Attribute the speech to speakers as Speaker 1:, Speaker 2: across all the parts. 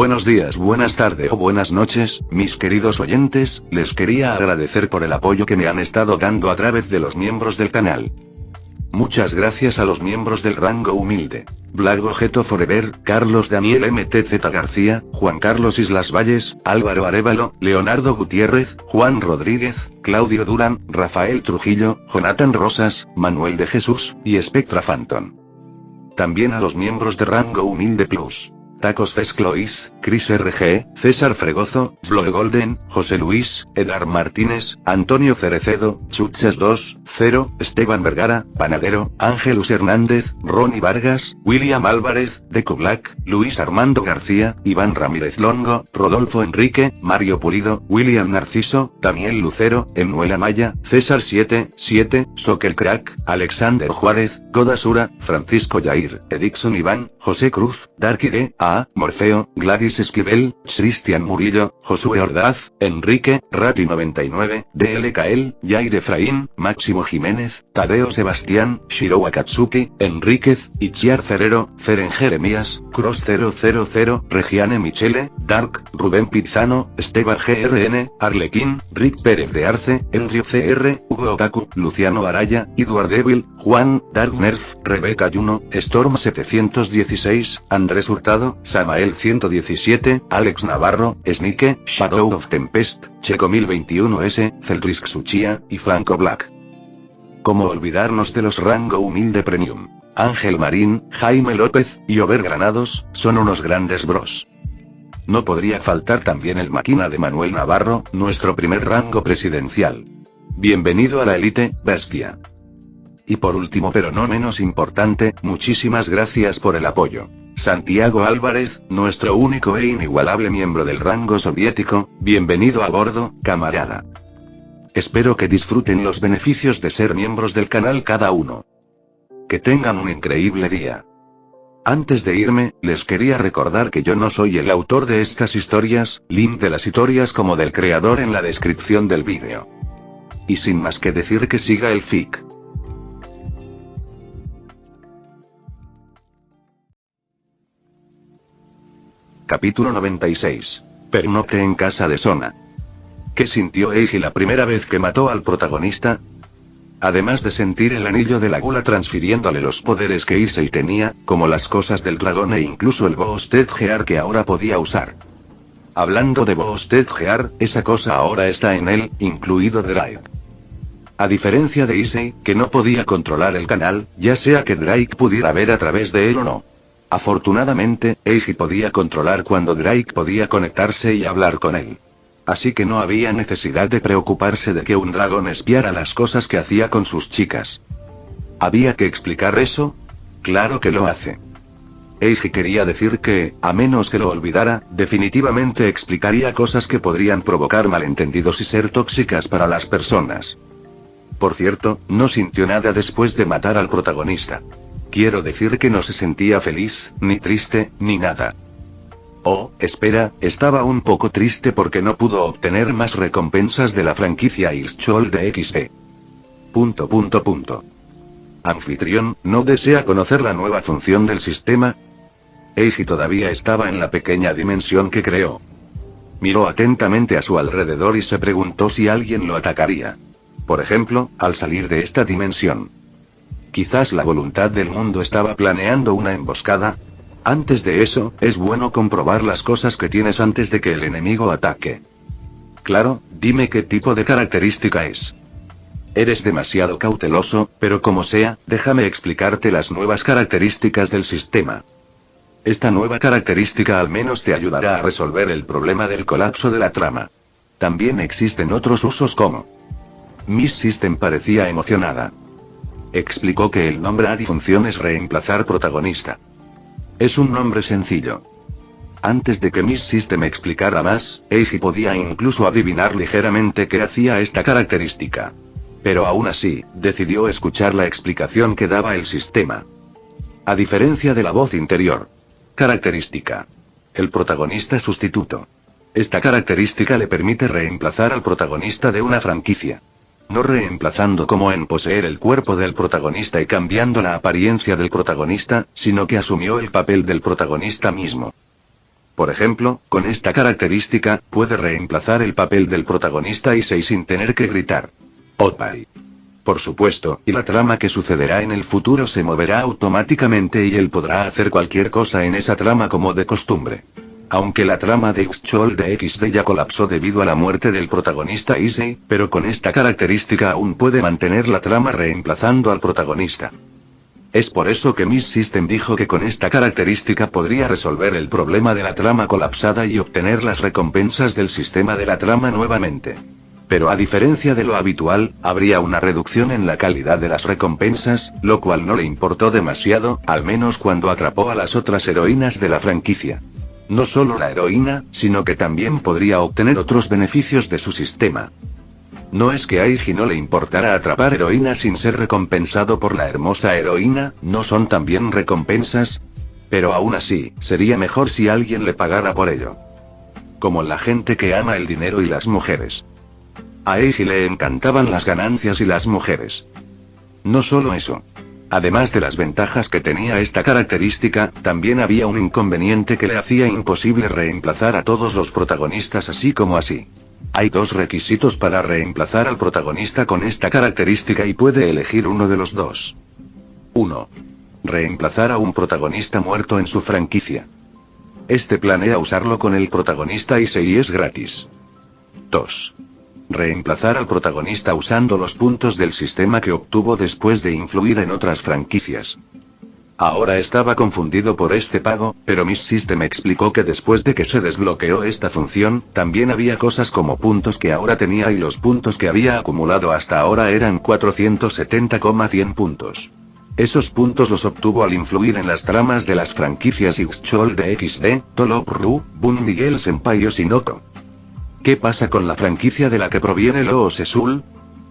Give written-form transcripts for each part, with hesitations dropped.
Speaker 1: Buenos días, buenas tardes o buenas noches, mis queridos oyentes, les quería agradecer por el apoyo que me han estado dando a través de los miembros del canal. Muchas gracias a los miembros del rango humilde. Blago Geto Forever, Carlos Daniel MTZ García, Juan Carlos Islas Valles, Álvaro Arévalo, Leonardo Gutiérrez, Juan Rodríguez, Claudio Durán, Rafael Trujillo, Jonathan Rosas, Manuel de Jesús, y Spectra Phantom. También a los miembros de rango humilde plus. Tacos Fescloiz, Chris RG, César Fregozo, Sloe Golden, José Luis, Edgar Martínez, Antonio Cerecedo, Chuches 2.0, Esteban Vergara, Panadero, Ángelus Hernández, Ronnie Vargas, William Álvarez, Deco Black, Luis Armando García, Iván Ramírez Longo, Rodolfo Enrique, Mario Pulido, William Narciso, Daniel Lucero, Emuel Amaya, César 7.7, Soccer Crack, Alexander Juárez, Godasura, Francisco Yair, Edixon Iván, José Cruz, Darky Morfeo, Gladys Esquivel, Cristian Murillo, Josué Ordaz, Enrique, Rati 99, DLKL, Yair Efraín, Máximo Jiménez, Tadeo Sebastián, Shiro Akatsuki, Enríquez, Itziar Ferrero, Feren Jeremías, Cross 000, Regiane Michele, Dark, Rubén Pizano, Esteban GRN, Arlequín, Rick Pérez de Arce, Enrio CR, Hugo Otaku, Luciano Araya, Eduard Devil, Juan, Dark Nerf, Rebeca Juno, Storm 716, Andrés Hurtado, Samael 117, Alex Navarro, Snike, Shadow of Tempest, Checo 1021S, Celrisk Suchia, y Franco Black. ¿Cómo olvidarnos de los rango humilde premium? Ángel Marín, Jaime López, y Over Granados, son unos grandes bros. No podría faltar también el máquina de Manuel Navarro, nuestro primer rango presidencial. Bienvenido a la élite, bestia. Y por último pero no menos importante, muchísimas gracias por el apoyo. Santiago Álvarez, nuestro único e inigualable miembro del rango soviético, bienvenido a bordo, camarada. Espero que disfruten los beneficios de ser miembros del canal cada uno. Que tengan un increíble día. Antes de irme, les quería recordar que yo no soy el autor de estas historias, link de las historias como del creador en la descripción del vídeo. Y sin más que decir que siga el fic. Capítulo 96. Pernocte en casa de Sona. ¿Qué sintió Eiji la primera vez que mató al protagonista? Además de sentir el anillo de la gula transfiriéndole los poderes que Issei tenía, como las cosas del dragón e incluso el Boosted Gear que ahora podía usar. Hablando de Boosted Gear, esa cosa ahora está en él, incluido Drake. A diferencia de Issei, que no podía controlar el canal, ya sea que Drake pudiera ver a través de él o no. Afortunadamente, Eiji podía controlar cuando Drake podía conectarse y hablar con él. Así que no había necesidad de preocuparse de que un dragón espiara las cosas que hacía con sus chicas. ¿Había que explicar eso? Claro que lo hace. Eiji quería decir que, a menos que lo olvidara, definitivamente explicaría cosas que podrían provocar malentendidos y ser tóxicas para las personas. Por cierto, no sintió nada después de matar al protagonista. Quiero decir que no se sentía feliz, ni triste, ni nada. Oh, espera, estaba un poco triste porque no pudo obtener más recompensas de la franquicia Ixchol de XD. Anfitrión, ¿no desea conocer la nueva función del sistema? Eiji todavía estaba en la pequeña dimensión que creó. Miró atentamente a su alrededor y se preguntó si alguien lo atacaría. Por ejemplo, al salir de esta dimensión. Quizás la voluntad del mundo estaba planeando una emboscada. Antes de eso, es bueno comprobar las cosas que tienes antes de que el enemigo ataque. Claro, dime qué tipo de característica es. Eres demasiado cauteloso, pero como sea, déjame explicarte las nuevas características del sistema. Esta nueva característica al menos te ayudará a resolver el problema del colapso de la trama. También existen otros usos como... Miss System parecía emocionada. Explicó que el nombre ADI función es reemplazar protagonista. Es un nombre sencillo. Antes de que Miss System explicara más, Eiji podía incluso adivinar ligeramente qué hacía esta característica. Pero aún así, decidió escuchar la explicación que daba el sistema. A diferencia de la voz interior. Característica. El protagonista sustituto. Esta característica le permite reemplazar al protagonista de una franquicia. No reemplazando como en poseer el cuerpo del protagonista y cambiando la apariencia del protagonista, sino que asumió el papel del protagonista mismo. Por ejemplo, con esta característica, puede reemplazar el papel del protagonista Issei sin tener que gritar. Opal. Por supuesto, y la trama que sucederá en el futuro se moverá automáticamente y él podrá hacer cualquier cosa en esa trama como de costumbre. Aunque la trama de Xchol de XD ya colapsó debido a la muerte del protagonista Issei, pero con esta característica aún puede mantener la trama reemplazando al protagonista. Es por eso que Miss System dijo que con esta característica podría resolver el problema de la trama colapsada y obtener las recompensas del sistema de la trama nuevamente. Pero a diferencia de lo habitual, habría una reducción en la calidad de las recompensas, lo cual no le importó demasiado, al menos cuando atrapó a las otras heroínas de la franquicia. No solo la heroína, sino que también podría obtener otros beneficios de su sistema. No es que a Eiji no le importara atrapar heroínas sin ser recompensado por la hermosa heroína, ¿no son también recompensas? Pero aún así, sería mejor si alguien le pagara por ello. Como la gente que ama el dinero y las mujeres. A Eiji le encantaban las ganancias y las mujeres. No solo eso. Además de las ventajas que tenía esta característica, también había un inconveniente que le hacía imposible reemplazar a todos los protagonistas así como así. Hay dos requisitos para reemplazar al protagonista con esta característica y puede elegir uno de los dos. 1. Reemplazar a un protagonista muerto en su franquicia. Este planea usarlo con el protagonista Issei y es gratis. 2. Reemplazar al protagonista usando los puntos del sistema que obtuvo después de influir en otras franquicias. Ahora estaba confundido por este pago, pero Miss System explicó que después de que se desbloqueó esta función, también había cosas como puntos que ahora tenía y los puntos que había acumulado hasta ahora eran 470,100 puntos. Esos puntos los obtuvo al influir en las tramas de las franquicias Xchol de XD, Tolop-Ru, Bundy y el Senpai Oshinoko. ¿Qué pasa con la franquicia de la que proviene Loo Sesul?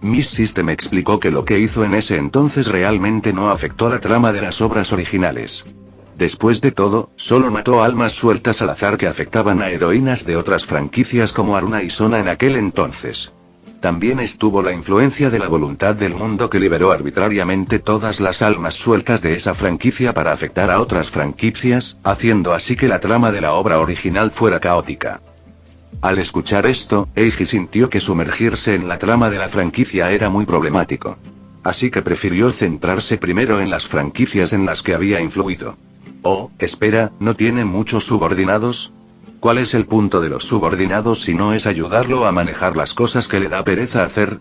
Speaker 1: Miss System explicó que lo que hizo en ese entonces realmente no afectó la trama de las obras originales. Después de todo, solo mató almas sueltas al azar que afectaban a heroínas de otras franquicias como Aruna y Sona en aquel entonces. También estuvo la influencia de la voluntad del mundo que liberó arbitrariamente todas las almas sueltas de esa franquicia para afectar a otras franquicias, haciendo así que la trama de la obra original fuera caótica. Al escuchar esto, Eiji sintió que sumergirse en la trama de la franquicia era muy problemático. Así que prefirió centrarse primero en las franquicias en las que había influido. Oh, espera, ¿no tiene muchos subordinados? ¿Cuál es el punto de los subordinados si no es ayudarlo a manejar las cosas que le da pereza hacer?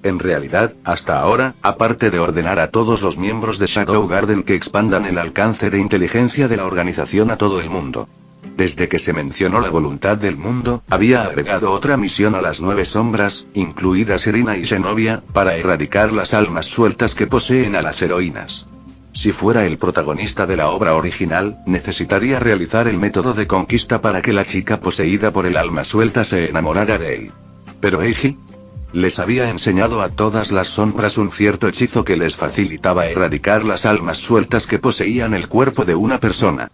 Speaker 1: En realidad, hasta ahora, aparte de ordenar a todos los miembros de Shadow Garden que expandan el alcance de inteligencia de la organización a todo el mundo. Desde que se mencionó la voluntad del mundo, había agregado otra misión a las 9 sombras, incluidas Irina y Zenobia, para erradicar las almas sueltas que poseen a las heroínas. Si fuera el protagonista de la obra original, necesitaría realizar el método de conquista para que la chica poseída por el alma suelta se enamorara de él. Pero Eiji les había enseñado a todas las sombras un cierto hechizo que les facilitaba erradicar las almas sueltas que poseían el cuerpo de una persona.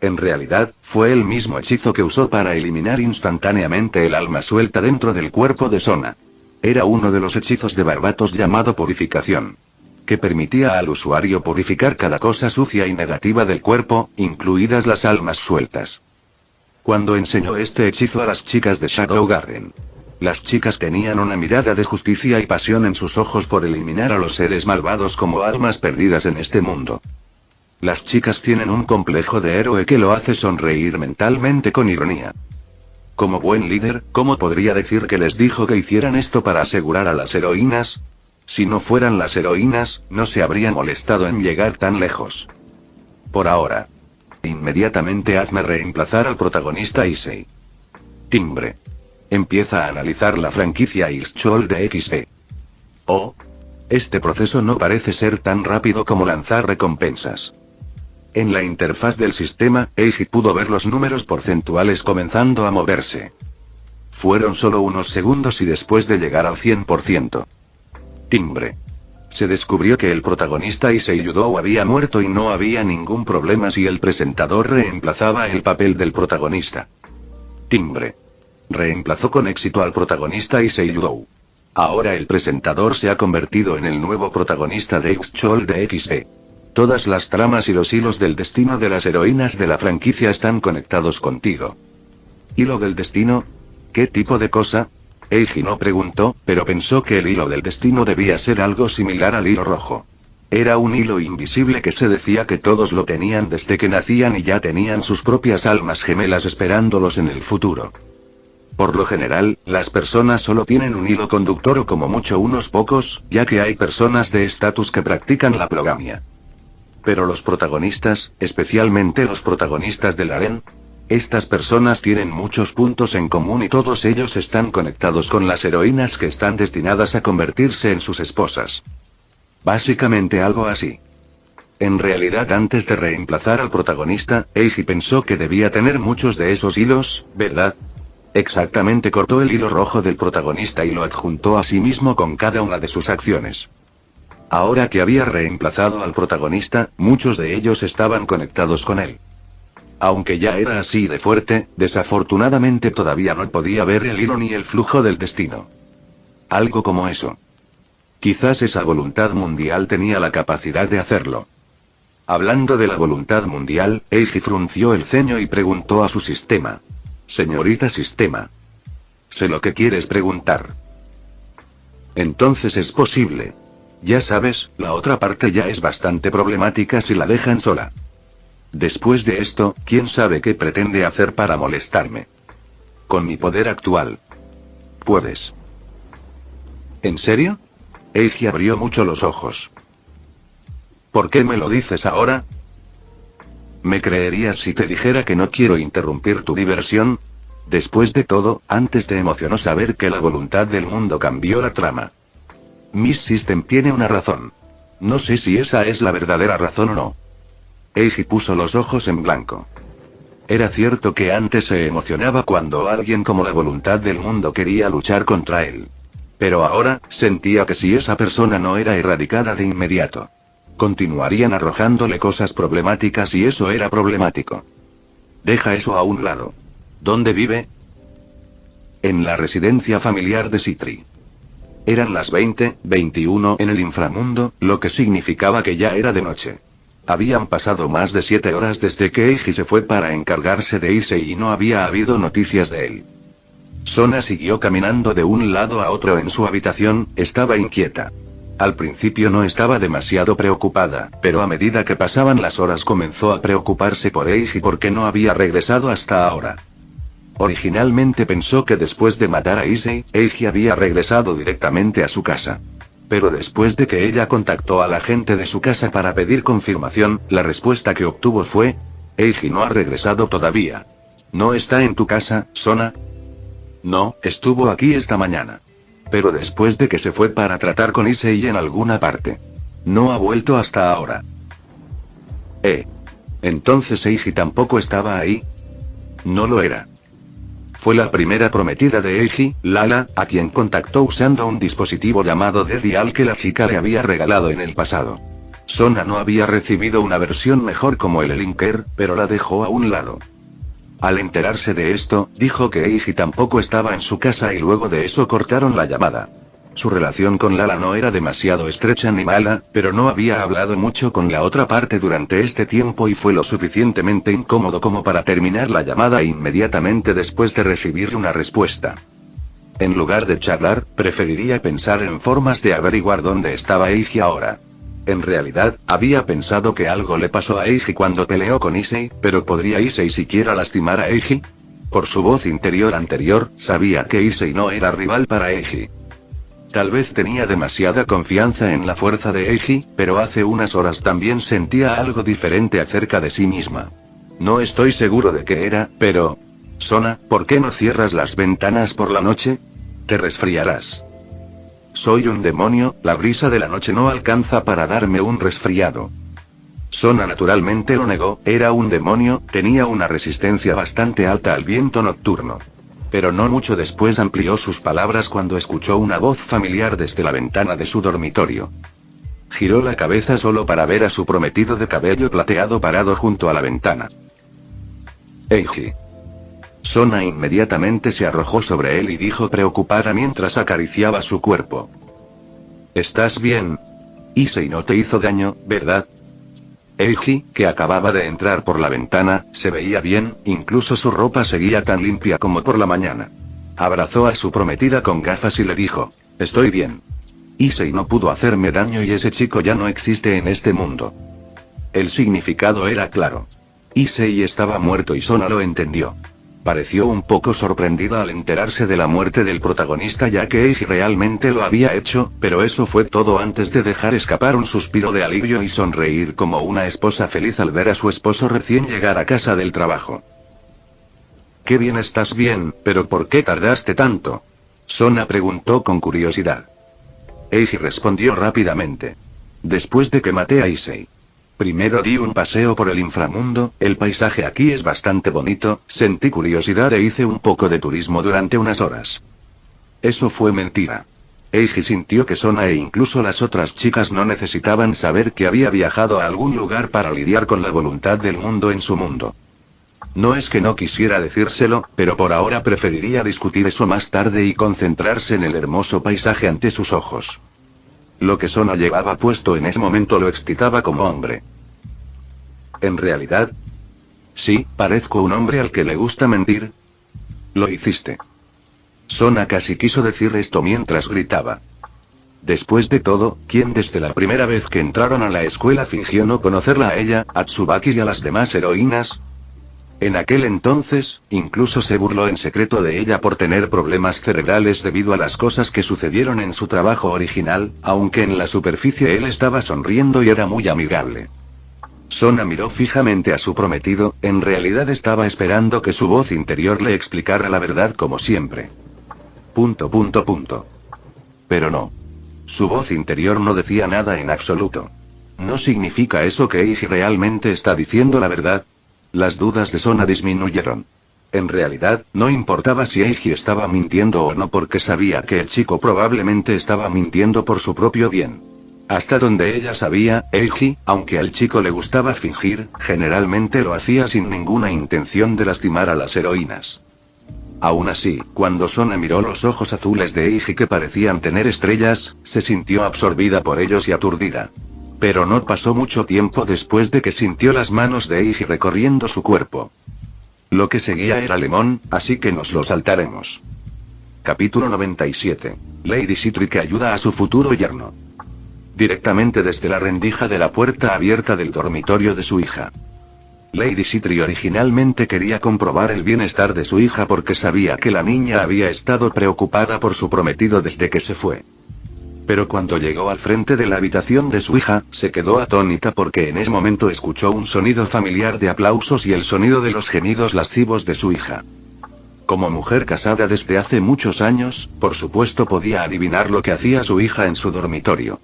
Speaker 1: En realidad, fue el mismo hechizo que usó para eliminar instantáneamente el alma suelta dentro del cuerpo de Sona. Era uno de los hechizos de Barbatos llamado Purificación, que permitía al usuario purificar cada cosa sucia y negativa del cuerpo, incluidas las almas sueltas. Cuando enseñó este hechizo a las chicas de Shadow Garden, las chicas tenían una mirada de justicia y pasión en sus ojos por eliminar a los seres malvados como almas perdidas en este mundo. Las chicas tienen un complejo de héroe que lo hace sonreír mentalmente con ironía. Como buen líder, ¿cómo podría decir que les dijo que hicieran esto para asegurar a las heroínas? Si no fueran las heroínas, no se habría molestado en llegar tan lejos. Por ahora. Inmediatamente hazme reemplazar al protagonista Issei. Timbre. Empieza a analizar la franquicia Xchol de XD. Oh. Este proceso no parece ser tan rápido como lanzar recompensas. En la interfaz del sistema, Eiji pudo ver los números porcentuales comenzando a moverse. Fueron solo unos segundos y después de llegar al 100%. Timbre. Se descubrió que el protagonista Issei Yudou había muerto y no había ningún problema si el presentador reemplazaba el papel del protagonista. Timbre. Reemplazó con éxito al protagonista Issei Yudou. Ahora el presentador se ha convertido en el nuevo protagonista de Xchol de XD. Todas las tramas y los hilos del destino de las heroínas de la franquicia están conectados contigo. ¿Hilo del destino? ¿Qué tipo de cosa? Eiji no preguntó, pero pensó que el hilo del destino debía ser algo similar al hilo rojo. Era un hilo invisible que se decía que todos lo tenían desde que nacían y ya tenían sus propias almas gemelas esperándolos en el futuro. Por lo general, las personas solo tienen un hilo conductor o como mucho unos pocos, ya que hay personas de estatus que practican la poligamia. Pero los protagonistas, especialmente los protagonistas del harén, estas personas tienen muchos puntos en común y todos ellos están conectados con las heroínas que están destinadas a convertirse en sus esposas. Básicamente algo así. En realidad, antes de reemplazar al protagonista, Eiji pensó que debía tener muchos de esos hilos, ¿verdad? Exactamente, cortó el hilo rojo del protagonista y lo adjuntó a sí mismo con cada una de sus acciones. Ahora que había reemplazado al protagonista, muchos de ellos estaban conectados con él. Aunque ya era así de fuerte, desafortunadamente todavía no podía ver el hilo ni el flujo del destino. Algo como eso. Quizás esa voluntad mundial tenía la capacidad de hacerlo. Hablando de la voluntad mundial, Eiji frunció el ceño y preguntó a su sistema. Señorita sistema. Sé lo que quieres preguntar. Entonces es posible. Ya sabes, la otra parte ya es bastante problemática si la dejan sola. Después de esto, ¿quién sabe qué pretende hacer para molestarme? Con mi poder actual. Puedes. ¿En serio? Eiji abrió mucho los ojos. ¿Por qué me lo dices ahora? ¿Me creerías si te dijera que no quiero interrumpir tu diversión? Después de todo, antes te emocionó saber que la voluntad del mundo cambió la trama. Miss System tiene una razón. No sé si esa es la verdadera razón o no. Eiji puso los ojos en blanco. Era cierto que antes se emocionaba cuando alguien como la voluntad del mundo quería luchar contra él. Pero ahora, sentía que si esa persona no era erradicada de inmediato, continuarían arrojándole cosas problemáticas y eso era problemático. Deja eso a un lado. ¿Dónde vive? En la residencia familiar de Citri. Eran las 20:21 en el inframundo, lo que significaba que ya era de noche. Habían pasado más de 7 horas desde que Eiji se fue para encargarse de Issei y no había habido noticias de él. Sona siguió caminando de un lado a otro en su habitación, estaba inquieta. Al principio no estaba demasiado preocupada, pero a medida que pasaban las horas comenzó a preocuparse por Eiji porque no había regresado hasta ahora. Originalmente pensó que después de matar a Issei, Eiji había regresado directamente a su casa. Pero después de que ella contactó a la gente de su casa para pedir confirmación, la respuesta que obtuvo fue: Eiji no ha regresado todavía. ¿No está en tu casa, Sona? No, estuvo aquí esta mañana. Pero después de que se fue para tratar con Issei en alguna parte. No ha vuelto hasta ahora. Entonces Eiji tampoco estaba ahí. No lo era. Fue la primera prometida de Eiji, Lala, a quien contactó usando un dispositivo llamado D-Dial que la chica le había regalado en el pasado. Sona no había recibido una versión mejor como el Linker, pero la dejó a un lado. Al enterarse de esto, dijo que Eiji tampoco estaba en su casa y luego de eso cortaron la llamada. Su relación con Lala no era demasiado estrecha ni mala, pero no había hablado mucho con la otra parte durante este tiempo y fue lo suficientemente incómodo como para terminar la llamada inmediatamente después de recibir una respuesta. En lugar de charlar, preferiría pensar en formas de averiguar dónde estaba Eiji ahora. En realidad, había pensado que algo le pasó a Eiji cuando peleó con Issei, pero ¿podría Issei siquiera lastimar a Eiji? Por su voz interior anterior, sabía que Issei no era rival para Eiji. Tal vez tenía demasiada confianza en la fuerza de Eiji, pero hace unas horas también sentía algo diferente acerca de sí misma. No estoy seguro de qué era, pero... Sona, ¿por qué no cierras las ventanas por la noche? Te resfriarás. Soy un demonio, la brisa de la noche no alcanza para darme un resfriado. Sona naturalmente lo negó, era un demonio, tenía una resistencia bastante alta al viento nocturno. Pero no mucho después amplió sus palabras cuando escuchó una voz familiar desde la ventana de su dormitorio. Giró la cabeza solo para ver a su prometido de cabello plateado parado junto a la ventana. Eiji. Sona inmediatamente se arrojó sobre él y dijo preocupada mientras acariciaba su cuerpo. ¿Estás bien? Issei no te hizo daño, ¿verdad? Eiji, que acababa de entrar por la ventana, se veía bien, incluso su ropa seguía tan limpia como por la mañana. Abrazó a su prometida con gafas y le dijo: estoy bien. Issei no pudo hacerme daño y ese chico ya no existe en este mundo. El significado era claro. Issei estaba muerto y Sona lo entendió. Pareció un poco sorprendida al enterarse de la muerte del protagonista ya que Eiji realmente lo había hecho, pero eso fue todo antes de dejar escapar un suspiro de alivio y sonreír como una esposa feliz al ver a su esposo recién llegar a casa del trabajo. «Qué bien, estás bien, pero ¿por qué tardaste tanto?», Sona preguntó con curiosidad. Eiji respondió rápidamente. «Después de que maté a Issei. Primero di un paseo por el inframundo, el paisaje aquí es bastante bonito, sentí curiosidad e hice un poco de turismo durante unas horas». Eso fue mentira. Eiji sintió que Sona e incluso las otras chicas no necesitaban saber que había viajado a algún lugar para lidiar con la voluntad del mundo en su mundo. No es que no quisiera decírselo, pero por ahora preferiría discutir eso más tarde y concentrarse en el hermoso paisaje ante sus ojos. Lo que Sona llevaba puesto en ese momento lo excitaba como hombre. ¿En realidad? Sí, parezco un hombre al que le gusta mentir. Lo hiciste. Sona casi quiso decir esto mientras gritaba. Después de todo, ¿quién desde la primera vez que entraron a la escuela fingió no conocerla a ella, a Tsubaki y a las demás heroínas? En aquel entonces, incluso se burló en secreto de ella por tener problemas cerebrales debido a las cosas que sucedieron en su trabajo original, aunque en la superficie él estaba sonriendo y era muy amigable. Sona miró fijamente a su prometido, en realidad estaba esperando que su voz interior le explicara la verdad como siempre. ... Pero no. Su voz interior no decía nada en absoluto. ¿No significa eso que Eiji realmente está diciendo la verdad? Las dudas de Sona disminuyeron. En realidad, no importaba si Eiji estaba mintiendo o no porque sabía que el chico probablemente estaba mintiendo por su propio bien. Hasta donde ella sabía, Eiji, aunque al chico le gustaba fingir, generalmente lo hacía sin ninguna intención de lastimar a las heroínas. Aún así, cuando Sona miró los ojos azules de Eiji que parecían tener estrellas, se sintió absorbida por ellos y aturdida. Pero no pasó mucho tiempo después de que sintió las manos de Eiji recorriendo su cuerpo. Lo que seguía era Lemon, así que nos lo saltaremos. Capítulo 97. Lady Citric ayuda a su futuro yerno. Directamente desde la rendija de la puerta abierta del dormitorio de su hija. Lady Citric originalmente quería comprobar el bienestar de su hija porque sabía que la niña había estado preocupada por su prometido desde que se fue. Pero cuando llegó al frente de la habitación de su hija, se quedó atónita porque en ese momento escuchó un sonido familiar de aplausos y el sonido de los gemidos lascivos de su hija. Como mujer casada desde hace muchos años, por supuesto podía adivinar lo que hacía su hija en su dormitorio.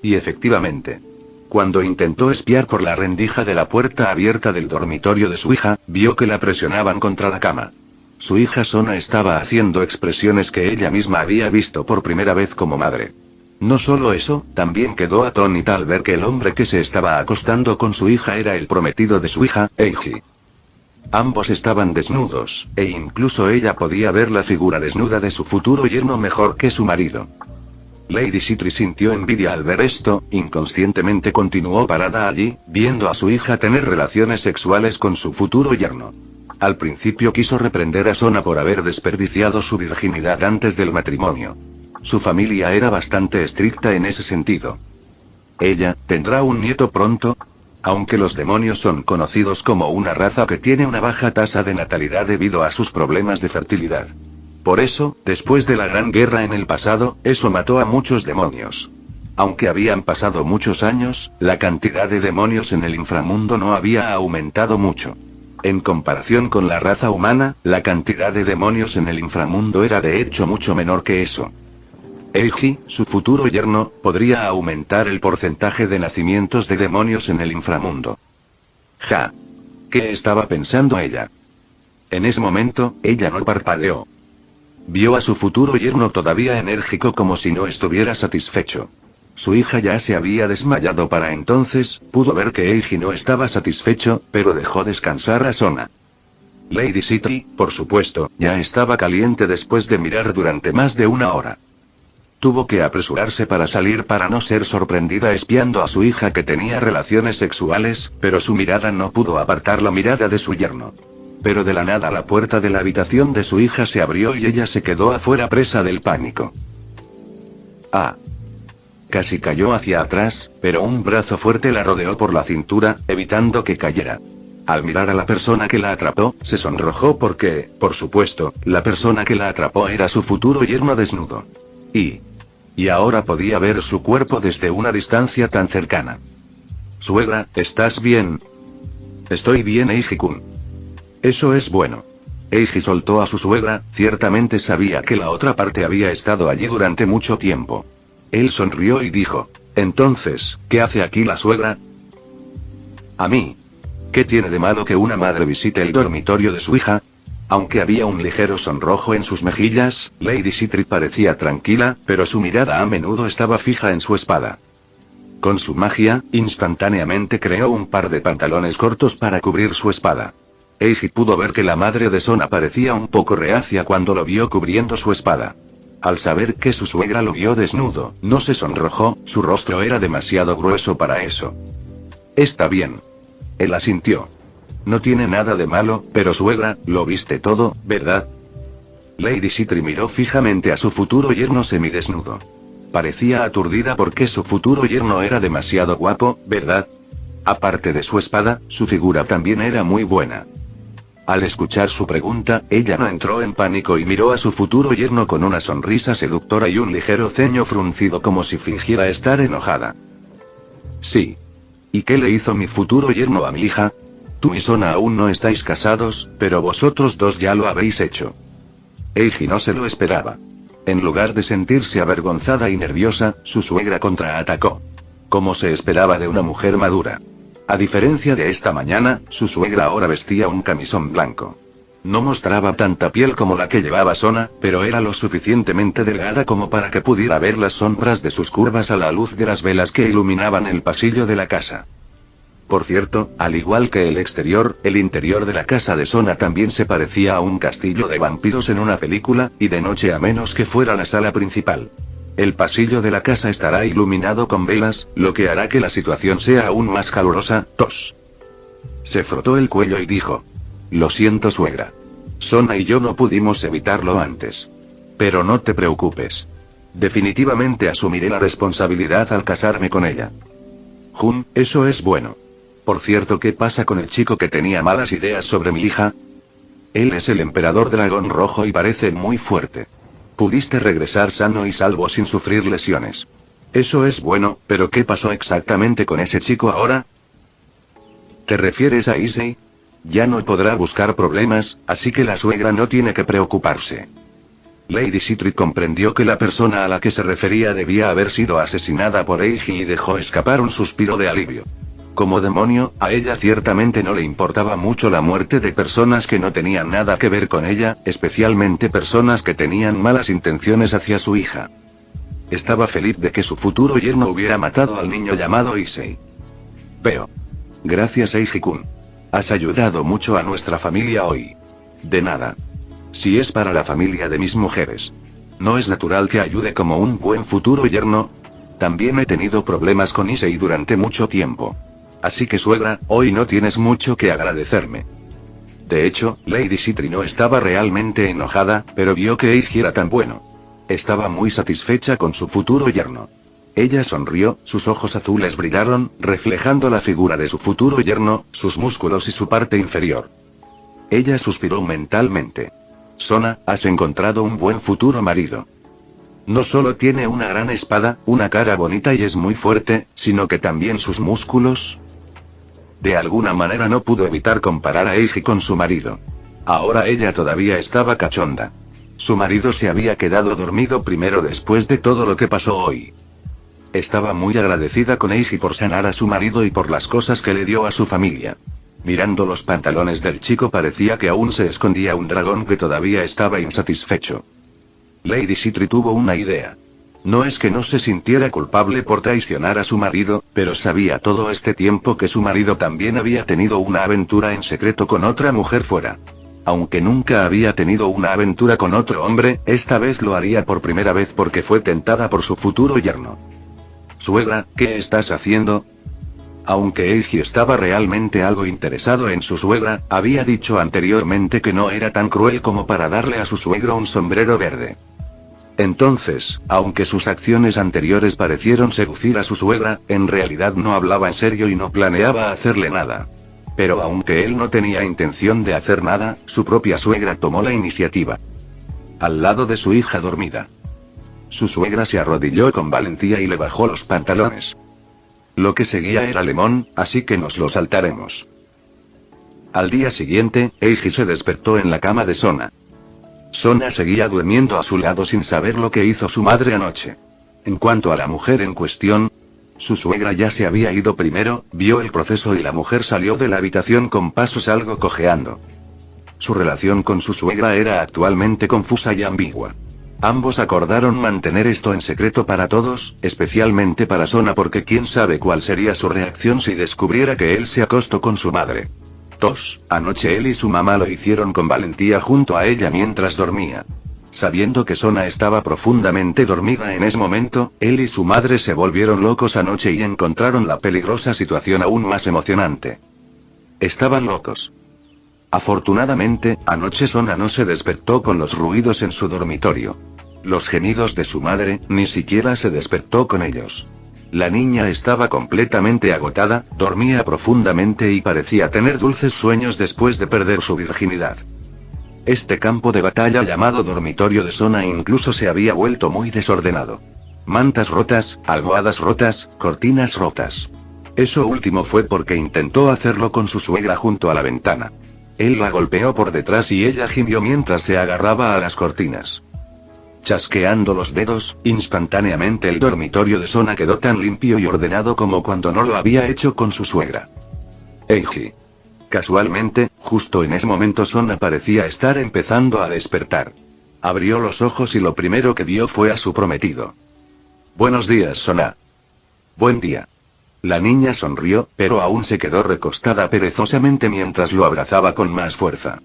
Speaker 1: Y efectivamente. Cuando intentó espiar por la rendija de la puerta abierta del dormitorio de su hija, vio que la presionaban contra la cama. Su hija Sona estaba haciendo expresiones que ella misma había visto por primera vez como madre. No solo eso, también quedó atónita al ver que el hombre que se estaba acostando con su hija era el prometido de su hija, Eiji. Ambos estaban desnudos, e incluso ella podía ver la figura desnuda de su futuro yerno mejor que su marido. Lady Citric sintió envidia al ver esto, inconscientemente continuó parada allí, viendo a su hija tener relaciones sexuales con su futuro yerno. Al principio quiso reprender a Sona por haber desperdiciado su virginidad antes del matrimonio. Su familia era bastante estricta en ese sentido. Ella, ¿tendrá un nieto pronto? Aunque los demonios son conocidos como una raza que tiene una baja tasa de natalidad debido a sus problemas de fertilidad. Por eso, después de la Gran Guerra en el pasado, eso mató a muchos demonios. Aunque habían pasado muchos años, la cantidad de demonios en el inframundo no había aumentado mucho. En comparación con la raza humana, la cantidad de demonios en el inframundo era de hecho mucho menor que eso. Eiji, su futuro yerno, podría aumentar el porcentaje de nacimientos de demonios en el inframundo. Ja. ¿Qué estaba pensando ella? En ese momento, ella no parpadeó. Vio a su futuro yerno todavía enérgico como si no estuviera satisfecho. Su hija ya se había desmayado para entonces, pudo ver que Eiji no estaba satisfecho, pero dejó descansar a Sona. Lady Citric, por supuesto, ya estaba caliente después de mirar durante más de una hora. Tuvo que apresurarse para salir para no ser sorprendida espiando a su hija que tenía relaciones sexuales, pero su mirada no pudo apartar la mirada de su yerno. Pero de la nada la puerta de la habitación de su hija se abrió y ella se quedó afuera presa del pánico. ¡Ah! Casi cayó hacia atrás, pero un brazo fuerte la rodeó por la cintura, evitando que cayera. Al mirar a la persona que la atrapó, se sonrojó porque, por supuesto, la persona que la atrapó era su futuro yerno desnudo. Y ahora podía ver su cuerpo desde una distancia tan cercana. Suegra, ¿estás bien? Estoy bien, Eiji-kun. Eso es bueno. Eiji soltó a su suegra, ciertamente sabía que la otra parte había estado allí durante mucho tiempo. Él sonrió y dijo, entonces, ¿qué hace aquí la suegra? A mí. ¿Qué tiene de malo que una madre visite el dormitorio de su hija? Aunque había un ligero sonrojo en sus mejillas, Lady Sitri parecía tranquila, pero su mirada a menudo estaba fija en su espada. Con su magia, instantáneamente creó un par de pantalones cortos para cubrir su espada. Eiji pudo ver que la madre de Sona parecía un poco reacia cuando lo vio cubriendo su espada. Al saber que su suegra lo vio desnudo, no se sonrojó, su rostro era demasiado grueso para eso. Está bien. Él asintió. No tiene nada de malo, pero suegra, lo viste todo, ¿verdad? Lady Sitri miró fijamente a su futuro yerno semidesnudo. Parecía aturdida porque su futuro yerno era demasiado guapo, ¿verdad? Aparte de su espada, su figura también era muy buena. Al escuchar su pregunta, ella no entró en pánico y miró a su futuro yerno con una sonrisa seductora y un ligero ceño fruncido como si fingiera estar enojada. Sí. ¿Y qué le hizo mi futuro yerno a mi hija? Tú y Sona aún no estáis casados, pero vosotros dos ya lo habéis hecho. Eiji no se lo esperaba. En lugar de sentirse avergonzada y nerviosa, su suegra contraatacó. Como se esperaba de una mujer madura. A diferencia de esta mañana, su suegra ahora vestía un camisón blanco. No mostraba tanta piel como la que llevaba Sona, pero era lo suficientemente delgada como para que pudiera ver las sombras de sus curvas a la luz de las velas que iluminaban el pasillo de la casa. Por cierto, al igual que el exterior, el interior de la casa de Sona también se parecía a un castillo de vampiros en una película, y de noche a menos que fuera la sala principal. El pasillo de la casa estará iluminado con velas, lo que hará que la situación sea aún más calurosa. Tos. Se frotó el cuello y dijo. Lo siento, suegra. Sona y yo no pudimos evitarlo antes. Pero no te preocupes. Definitivamente asumiré la responsabilidad al casarme con ella. Jun, eso es bueno. Por cierto, ¿qué pasa con el chico que tenía malas ideas sobre mi hija? Él es el emperador dragón rojo y parece muy fuerte. Pudiste regresar sano y salvo sin sufrir lesiones. Eso es bueno, pero ¿qué pasó exactamente con ese chico ahora? ¿Te refieres a Issei? Ya no podrá buscar problemas, así que la suegra no tiene que preocuparse. Lady Sitri comprendió que la persona a la que se refería debía haber sido asesinada por Eiji y dejó escapar un suspiro de alivio. Como demonio, a ella ciertamente no le importaba mucho la muerte de personas que no tenían nada que ver con ella, especialmente personas que tenían malas intenciones hacia su hija. Estaba feliz de que su futuro yerno hubiera matado al niño llamado Issei. Veo. Gracias, Eiji-kun. Has ayudado mucho a nuestra familia hoy. De nada. Si es para la familia de mis mujeres. ¿No es natural que ayude como un buen futuro yerno? También he tenido problemas con Issei durante mucho tiempo. Así que suegra, hoy no tienes mucho que agradecerme. De hecho, Lady Sitri no estaba realmente enojada, pero vio que Eiji era tan bueno. Estaba muy satisfecha con su futuro yerno. Ella sonrió, sus ojos azules brillaron, reflejando la figura de su futuro yerno, sus músculos y su parte inferior. Ella suspiró mentalmente. Sona, has encontrado un buen futuro marido. No solo tiene una gran espada, una cara bonita y es muy fuerte, sino que también sus músculos. De alguna manera no pudo evitar comparar a Eiji con su marido. Ahora ella todavía estaba cachonda. Su marido se había quedado dormido primero después de todo lo que pasó hoy. Estaba muy agradecida con Eiji por sanar a su marido y por las cosas que le dio a su familia. Mirando los pantalones del chico parecía que aún se escondía un dragón que todavía estaba insatisfecho. Lady Sitri tuvo una idea. No es que no se sintiera culpable por traicionar a su marido, pero sabía todo este tiempo que su marido también había tenido una aventura en secreto con otra mujer fuera. Aunque nunca había tenido una aventura con otro hombre, esta vez lo haría por primera vez porque fue tentada por su futuro yerno. Suegra, ¿qué estás haciendo? Aunque Eiji estaba realmente algo interesado en su suegra, había dicho anteriormente que no era tan cruel como para darle a su suegro un sombrero verde. Entonces, aunque sus acciones anteriores parecieron seducir a su suegra, en realidad no hablaba en serio y no planeaba hacerle nada. Pero aunque él no tenía intención de hacer nada, su propia suegra tomó la iniciativa. Al lado de su hija dormida. Su suegra se arrodilló con valentía y le bajó los pantalones. Lo que seguía era Lemon, así que nos lo saltaremos. Al día siguiente, Eiji se despertó en la cama de Sona. Sona seguía durmiendo a su lado sin saber lo que hizo su madre anoche. En cuanto a la mujer en cuestión, su suegra ya se había ido primero, vio el proceso y la mujer salió de la habitación con pasos algo cojeando. Su relación con su suegra era actualmente confusa y ambigua. Ambos acordaron mantener esto en secreto para todos, especialmente para Sona porque quién sabe cuál sería su reacción si descubriera que él se acostó con su madre. Anoche él y su mamá lo hicieron con valentía junto a ella mientras dormía. Sabiendo que Sona estaba profundamente dormida en ese momento, él y su madre se volvieron locos anoche y encontraron la peligrosa situación aún más emocionante. Estaban locos. Afortunadamente, anoche Sona no se despertó con los ruidos en su dormitorio. Los gemidos de su madre, ni siquiera se despertó con ellos. La niña estaba completamente agotada, dormía profundamente y parecía tener dulces sueños después de perder su virginidad. Este campo de batalla llamado dormitorio de Sona incluso se había vuelto muy desordenado. Mantas rotas, almohadas rotas, cortinas rotas. Eso último fue porque intentó hacerlo con su suegra junto a la ventana. Él la golpeó por detrás y ella gimió mientras se agarraba a las cortinas. Chasqueando los dedos, instantáneamente el dormitorio de Sona quedó tan limpio y ordenado como cuando no lo había hecho con su suegra. Eiji. Casualmente, justo en ese momento Sona parecía estar empezando a despertar. Abrió los ojos y lo primero que vio fue a su prometido. Buenos días, Sona. Buen día. La niña sonrió, pero aún se quedó recostada perezosamente mientras lo abrazaba con más fuerza.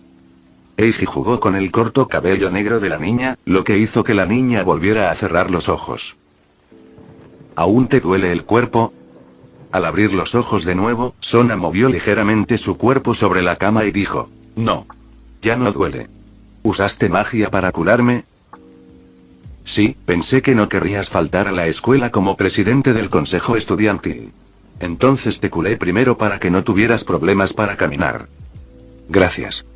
Speaker 1: Eiji jugó con el corto cabello negro de la niña, lo que hizo que la niña volviera a cerrar los ojos. ¿Aún te duele el cuerpo? Al abrir los ojos de nuevo, Sona movió ligeramente su cuerpo sobre la cama y dijo, no. Ya no duele. ¿Usaste magia para curarme? Sí, pensé que no querrías faltar a la escuela como presidente del consejo estudiantil. Entonces te curé primero para que no tuvieras problemas para caminar. Gracias.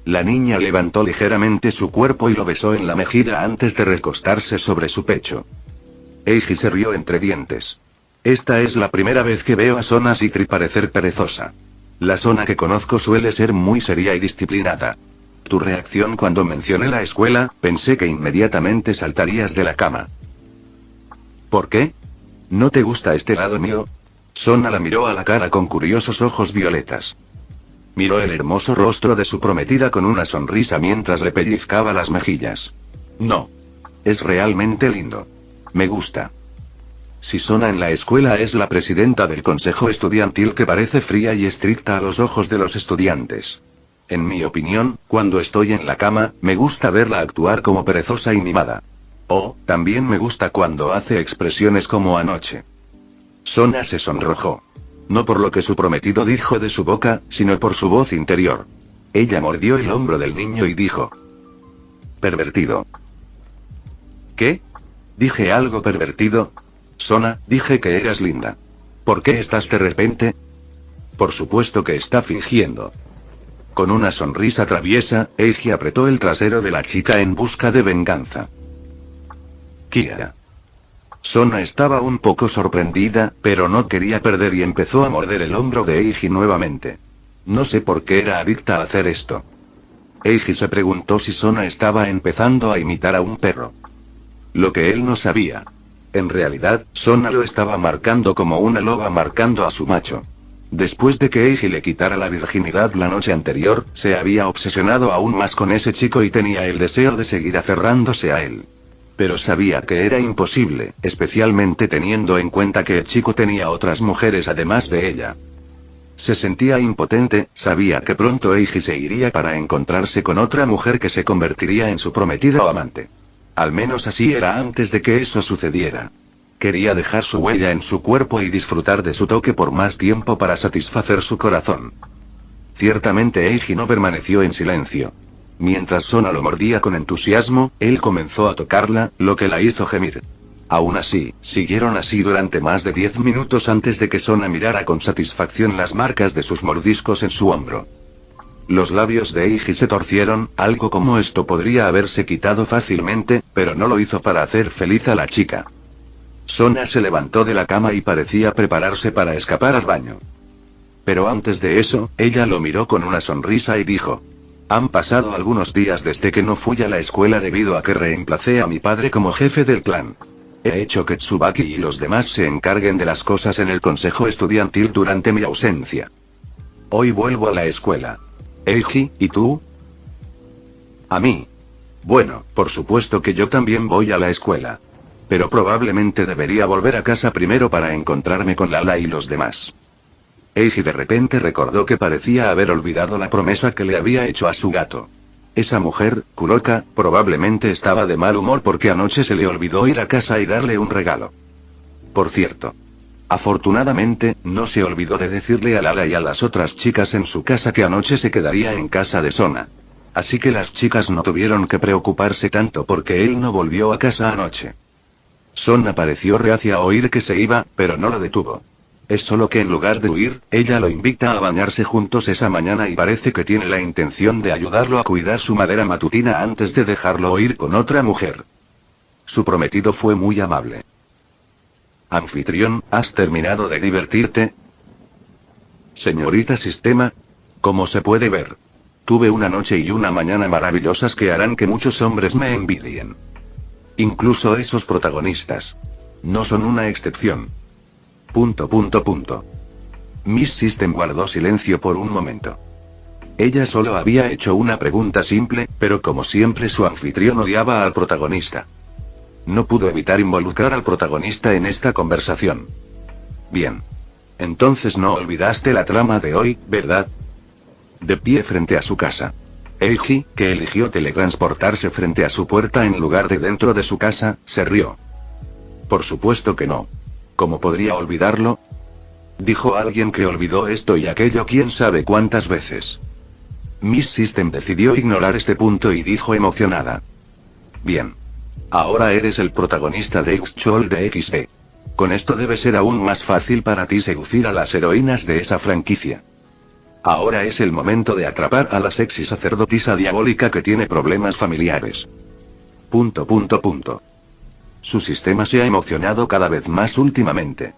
Speaker 1: La niña levantó ligeramente su cuerpo y lo besó en la mejilla antes de recostarse sobre su pecho. Eiji se rió entre dientes. Esta es la primera vez que veo a Sona Sikri parecer perezosa. La Sona que conozco suele ser muy seria y disciplinada. Tu reacción cuando mencioné la escuela, pensé que inmediatamente saltarías de la cama. ¿Por qué? ¿No te gusta este lado mío? Sona la miró a la cara con curiosos ojos violetas. Miró el hermoso rostro de su prometida con una sonrisa mientras le pellizcaba las mejillas. No. Es realmente lindo. Me gusta. Si Sona en la escuela es la presidenta del consejo estudiantil que parece fría y estricta a los ojos de los estudiantes. En mi opinión, cuando estoy en la cama, me gusta verla actuar como perezosa y mimada. Oh, también me gusta cuando hace expresiones como anoche. Sona se sonrojó. No por lo que su prometido dijo de su boca, sino por su voz interior. Ella mordió el hombro del niño y dijo. Pervertido. ¿Qué? ¿Dije algo pervertido? Sona, dije que eras linda. ¿Por qué estás de repente? Por supuesto que está fingiendo. Con una sonrisa traviesa, Eiji apretó el trasero de la chica en busca de venganza. Kia. Sona estaba un poco sorprendida, pero no quería perder y empezó a morder el hombro de Eiji nuevamente. No sé por qué era adicta a hacer esto. Eiji se preguntó si Sona estaba empezando a imitar a un perro. Lo que él no sabía. En realidad, Sona lo estaba marcando como una loba marcando a su macho. Después de que Eiji le quitara la virginidad la noche anterior, se había obsesionado aún más con ese chico y tenía el deseo de seguir aferrándose a él. Pero sabía que era imposible, especialmente teniendo en cuenta que el chico tenía otras mujeres además de ella. Se sentía impotente, sabía que pronto Eiji se iría para encontrarse con otra mujer que se convertiría en su prometida o amante. Al menos así era antes de que eso sucediera. Quería dejar su huella en su cuerpo y disfrutar de su toque por más tiempo para satisfacer su corazón. Ciertamente Eiji no permaneció en silencio. Mientras Sona lo mordía con entusiasmo, él comenzó a tocarla, lo que la hizo gemir. Aún así, siguieron así durante más de 10 minutos antes de que Sona mirara con satisfacción las marcas de sus mordiscos en su hombro. Los labios de Eiji se torcieron, algo como esto podría haberse quitado fácilmente, pero no lo hizo para hacer feliz a la chica. Sona se levantó de la cama y parecía prepararse para escapar al baño. Pero antes de eso, ella lo miró con una sonrisa y dijo: han pasado algunos días desde que no fui a la escuela debido a que reemplacé a mi padre como jefe del clan. He hecho que Tsubaki y los demás se encarguen de las cosas en el consejo estudiantil durante mi ausencia. Hoy vuelvo a la escuela. Eiji, ¿y tú? A mí. Bueno, por supuesto que yo también voy a la escuela. Pero probablemente debería volver a casa primero para encontrarme con Lala y los demás. Eiji de repente recordó que parecía haber olvidado la promesa que le había hecho a su gato. Esa mujer, Kuroka, probablemente estaba de mal humor porque anoche se le olvidó ir a casa y darle un regalo. Por cierto. Afortunadamente, no se olvidó de decirle a Lala y a las otras chicas en su casa que anoche se quedaría en casa de Sona. Así que las chicas no tuvieron que preocuparse tanto porque él no volvió a casa anoche. Sona pareció reacia a oír que se iba, pero no lo detuvo. Es solo que en lugar de huir, ella lo invita a bañarse juntos esa mañana y parece que tiene la intención de ayudarlo a cuidar su madera matutina antes de dejarlo ir con otra mujer. Su prometido fue muy amable. Anfitrión, ¿has terminado de divertirte? Señorita Sistema, como se puede ver, tuve una noche y una mañana maravillosas que harán que muchos hombres me envidien. Incluso esos protagonistas. No son una excepción. ... Miss System guardó silencio por un momento. Ella solo había hecho una pregunta simple, pero como siempre su anfitrión odiaba al protagonista. No pudo evitar involucrar al protagonista en esta conversación. Bien. Entonces no olvidaste la trama de hoy, ¿verdad? De pie frente a su casa. Eiji, que eligió teletransportarse frente a su puerta en lugar de dentro de su casa, se rió. Por supuesto que no. ¿Cómo podría olvidarlo? Dijo alguien que olvidó esto y aquello quién sabe cuántas veces. Miss System decidió ignorar este punto y dijo emocionada. Bien. Ahora eres el protagonista de X-Chol de XD. Con esto debe ser aún más fácil para ti seducir a las heroínas de esa franquicia. Ahora es el momento de atrapar a la sexy sacerdotisa diabólica que tiene problemas familiares. ... Su sistema se ha emocionado cada vez más últimamente.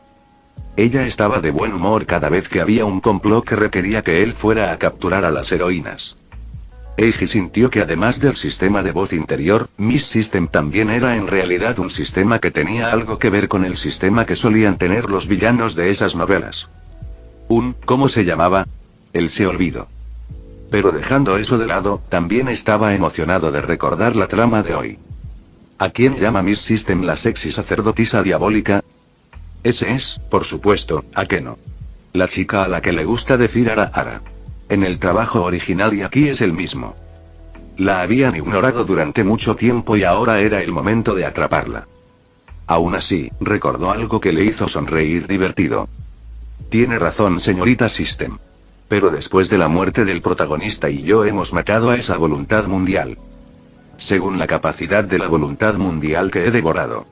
Speaker 1: Ella estaba de buen humor cada vez que había un complot que requería que él fuera a capturar a las heroínas. Eiji sintió que además del sistema de voz interior, Miss System también era en realidad un sistema que tenía algo que ver con el sistema que solían tener los villanos de esas novelas. ¿Cómo se llamaba? Él se olvidó. Pero dejando eso de lado, también estaba emocionado de recordar la trama de hoy. ¿A quién llama Miss System la sexy sacerdotisa diabólica? Ese es, por supuesto, a Keno. La chica a la que le gusta decir ara ara. En el trabajo original y aquí es el mismo. La habían ignorado durante mucho tiempo y ahora era el momento de atraparla. Aún así, recordó algo que le hizo sonreír divertido. Tiene razón, señorita System. Pero después de la muerte del protagonista y yo hemos matado a esa voluntad mundial. Según la capacidad de la voluntad mundial que he devorado.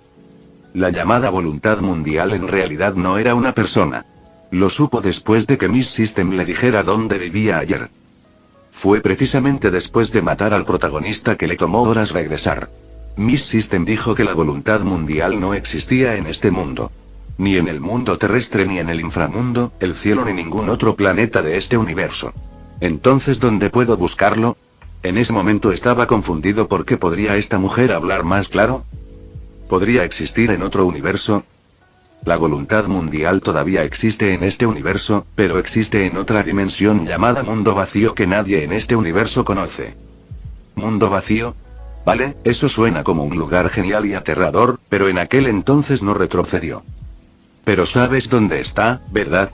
Speaker 1: La llamada voluntad mundial en realidad no era una persona. Lo supo después de que Miss System le dijera dónde vivía ayer. Fue precisamente después de matar al protagonista que le tomó horas regresar. Miss System dijo que la voluntad mundial no existía en este mundo. Ni en el mundo terrestre ni en el inframundo, el cielo ni ningún otro planeta de este universo. Entonces, ¿dónde puedo buscarlo? En ese momento estaba confundido porque ¿podría esta mujer hablar más claro? ¿Podría existir en otro universo? La voluntad mundial todavía existe en este universo, pero existe en otra dimensión llamada mundo vacío que nadie en este universo conoce. ¿Mundo vacío? Vale, eso suena como un lugar genial y aterrador, pero en aquel entonces no retrocedió. Pero sabes dónde está, ¿verdad?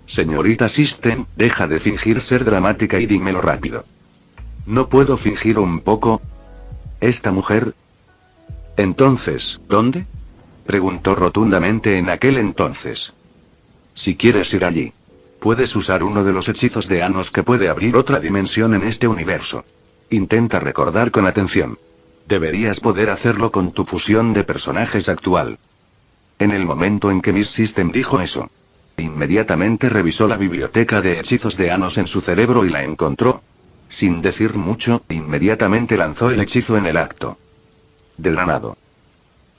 Speaker 1: Señorita System, deja de fingir ser dramática y dímelo rápido. ¿No puedo fingir un poco? ¿Esta mujer? Entonces, ¿dónde? Preguntó rotundamente en aquel entonces. Si quieres ir allí, puedes usar uno de los hechizos de Anos que puede abrir otra dimensión en este universo. Intenta recordar con atención. Deberías poder hacerlo con tu fusión de personajes actual. En el momento en que Miss System dijo eso, inmediatamente revisó la biblioteca de hechizos de Anos en su cerebro y la encontró. Sin decir mucho, inmediatamente lanzó el hechizo en el acto. De granado.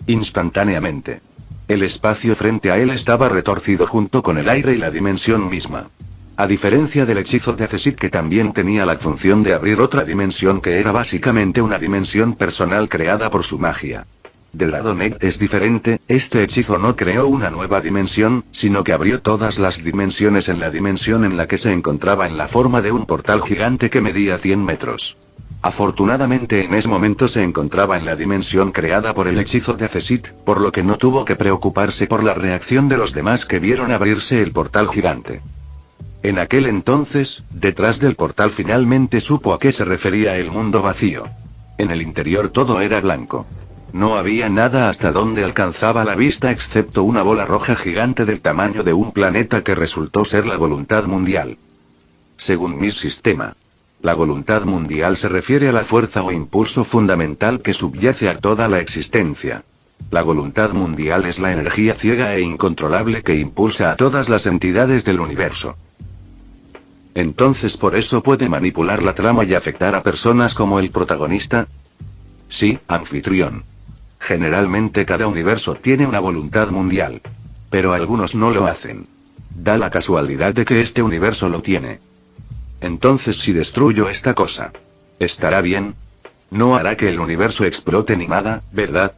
Speaker 1: Instantáneamente. El espacio frente a él estaba retorcido junto con el aire y la dimensión misma. A diferencia del hechizo de Acesit que también tenía la función de abrir otra dimensión que era básicamente una dimensión personal creada por su magia. Del lado Neg es diferente, este hechizo no creó una nueva dimensión, sino que abrió todas las dimensiones en la dimensión en la que se encontraba en la forma de un portal gigante que medía 100 metros. Afortunadamente en ese momento se encontraba en la dimensión creada por el hechizo de Acesit, por lo que no tuvo que preocuparse por la reacción de los demás que vieron abrirse el portal gigante. En aquel entonces, detrás del portal finalmente supo a qué se refería el mundo vacío. En el interior todo era blanco. No había nada hasta donde alcanzaba la vista excepto una bola roja gigante del tamaño de un planeta que resultó ser la voluntad mundial. Según mi sistema, la voluntad mundial se refiere a la fuerza o impulso fundamental que subyace a toda la existencia. La voluntad mundial es la energía ciega e incontrolable que impulsa a todas las entidades del universo. Entonces por eso puede manipular la trama y afectar a personas como el protagonista. Sí, anfitrión. Generalmente cada universo tiene una voluntad mundial. Pero algunos no lo hacen. Da la casualidad de que este universo lo tiene. Entonces si destruyo esta cosa, ¿estará bien? No hará que el universo explote ni nada, ¿verdad?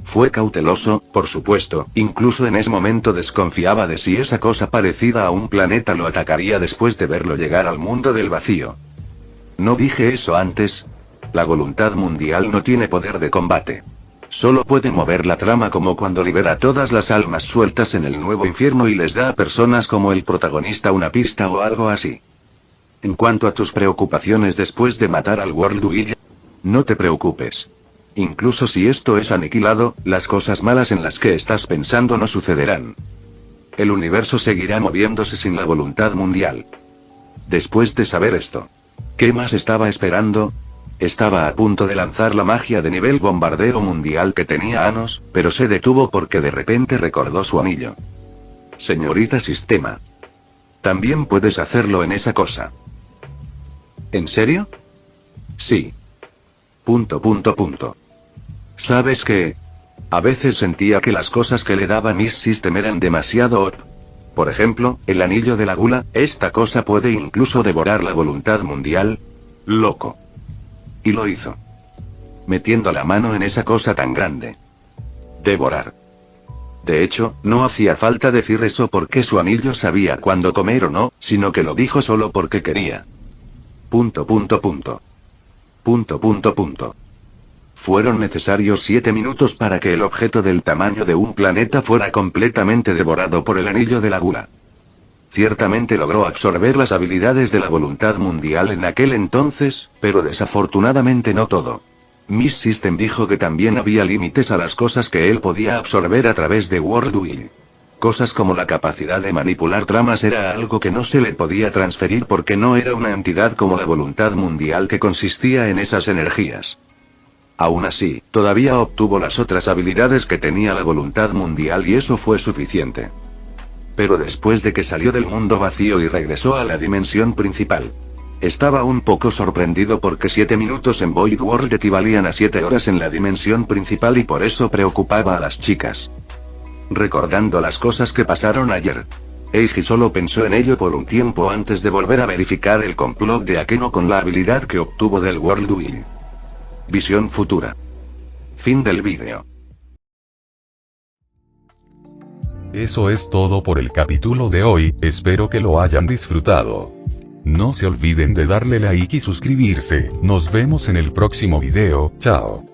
Speaker 1: Fue cauteloso, por supuesto, incluso en ese momento desconfiaba de si esa cosa parecida a un planeta lo atacaría después de verlo llegar al mundo del vacío. ¿No dije eso antes? La voluntad mundial no tiene poder de combate. Solo puede mover la trama como cuando libera todas las almas sueltas en el nuevo infierno y les da a personas como el protagonista una pista o algo así. En cuanto a tus preocupaciones después de matar al World Will, no te preocupes. Incluso si esto es aniquilado, las cosas malas en las que estás pensando no sucederán. El universo seguirá moviéndose sin la voluntad mundial. Después de saber esto, ¿qué más estaba esperando? Estaba a punto de lanzar la magia de nivel bombardeo mundial que tenía Anos, pero se detuvo porque de repente recordó su anillo. Señorita Sistema. También puedes hacerlo en esa cosa. ¿En serio? Sí. ¿Sabes qué? A veces sentía que las cosas que le daba Miss System eran demasiado OP. Por ejemplo, el anillo de la gula, esta cosa puede incluso devorar la voluntad mundial. Loco. Y lo hizo. Metiendo la mano en esa cosa tan grande. Devorar. De hecho, no hacía falta decir eso porque su anillo sabía cuándo comer o no, sino que lo dijo solo porque quería. Fueron necesarios 7 minutos para que el objeto del tamaño de un planeta fuera completamente devorado por el anillo de la gula. Ciertamente logró absorber las habilidades de la voluntad mundial en aquel entonces, pero desafortunadamente no todo. Miss System dijo que también había límites a las cosas que él podía absorber a través de World Will. Cosas como la capacidad de manipular tramas era algo que no se le podía transferir porque no era una entidad como la voluntad mundial que consistía en esas energías. Aún así, todavía obtuvo las otras habilidades que tenía la voluntad mundial y eso fue suficiente. Pero después de que salió del mundo vacío y regresó a la dimensión principal, estaba un poco sorprendido porque 7 minutos en Void World equivalían a 7 horas en la dimensión principal y por eso preocupaba a las chicas. Recordando las cosas que pasaron ayer, Eiji solo pensó en ello por un tiempo antes de volver a verificar el complot de Akeno con la habilidad que obtuvo del World Will. Visión futura. Fin del vídeo.
Speaker 2: Eso es todo por el capítulo de hoy, espero que lo hayan disfrutado. No se olviden de darle like y suscribirse, nos vemos en el próximo video, chao.